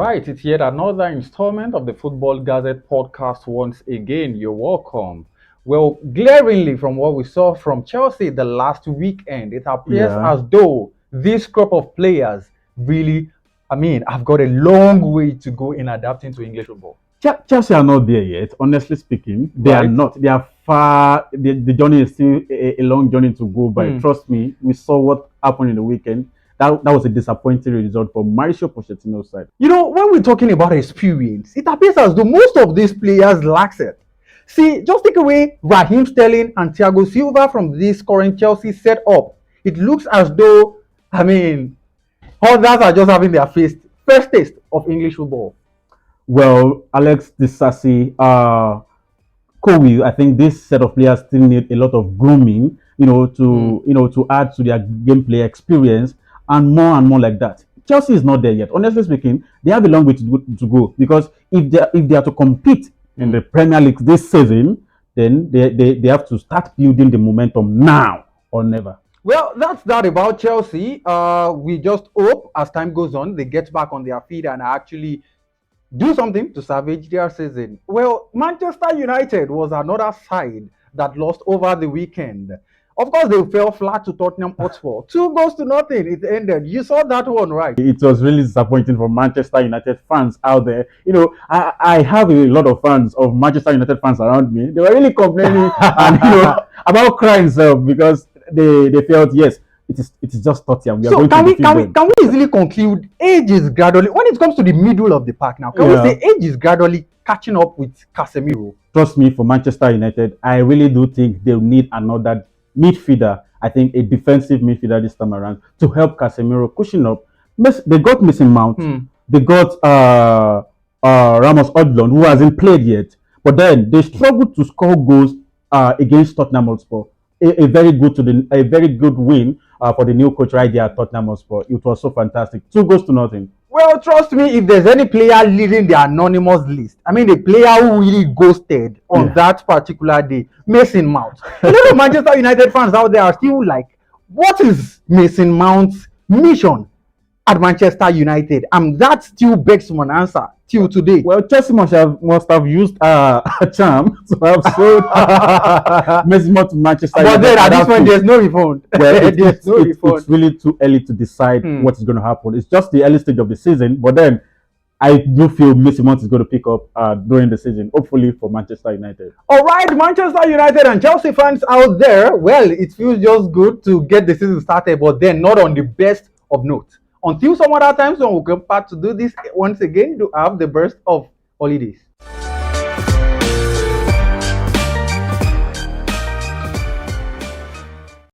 right, it's yet another installment of the Football Gazette podcast. Once again, you're welcome. Well, glaringly from what we saw from Chelsea the last weekend, it appears Yeah. as though this crop of players really, I've got a long way to go in adapting to English football. Chelsea are not there yet. Honestly speaking, they are Right. not. They are far. The journey is still a long journey to go by. Trust me. We saw what happened in the weekend. That was a disappointing result for Mauricio Pochettino's side. You know, when we're talking about experience, it appears as though most of these players lack it. See, just take away Raheem Sterling and Thiago Silva from this current Chelsea setup. It looks as though, others are just having their first taste of English football. Well, Alex Disasi, Kowi, I think this set of players still need a lot of grooming, to add to their gameplay experience and more like that. Chelsea is not there yet. Honestly speaking, they have a long way to go because if they are to compete in the Premier League this season, then they have to start building the momentum now or never. Well, that's that about Chelsea. We just hope as time goes on, they get back on their feet and actually do something to salvage their season. Well, Manchester United was another side that lost over the weekend. Of course, they fell flat to Tottenham Hotspur. 2 goals to nothing, it ended. You saw that one, right? It was really disappointing for Manchester United fans out there. I have a lot of fans of Manchester United fans around me. They were really complaining and about crying because they felt yes, it is just Tottenham. We are So going to can we easily conclude age is gradually, when it comes to the middle of the pack now, can we say age is gradually catching up with Casemiro? Trust me, for Manchester United, I really do think they'll need another midfielder. I think a defensive midfielder this time around to help Casemiro cushion up. They got Mason Mount. They got Ramos Odlon, who hasn't played yet. But then they struggled to score goals against Tottenham Hotspur. A very good win for the new coach right there at Tottenham Hotspur. It was so fantastic. 2 goals to nothing. Well, trust me, if there's any player leading the anonymous list, the player who really ghosted on that particular day, Mason Mount. A lot of Manchester United fans out there are still like, what is Mason Mount's mission at Manchester United? And that still begs for an answer till today. Well, Chelsea must have used a charm to have sold Mason Mount to Manchester But United. then at this point, there's no refund. Well, it's really too early to decide what is going to happen. It's just the early stage of the season, but then I do feel Mason Mount is going to pick up during the season, hopefully for Manchester United. All right, Manchester United and Chelsea fans out there, well, it feels just good to get the season started, but then not on the best of note. Until some other times when we'll come back to do this once again, to have the best of holidays.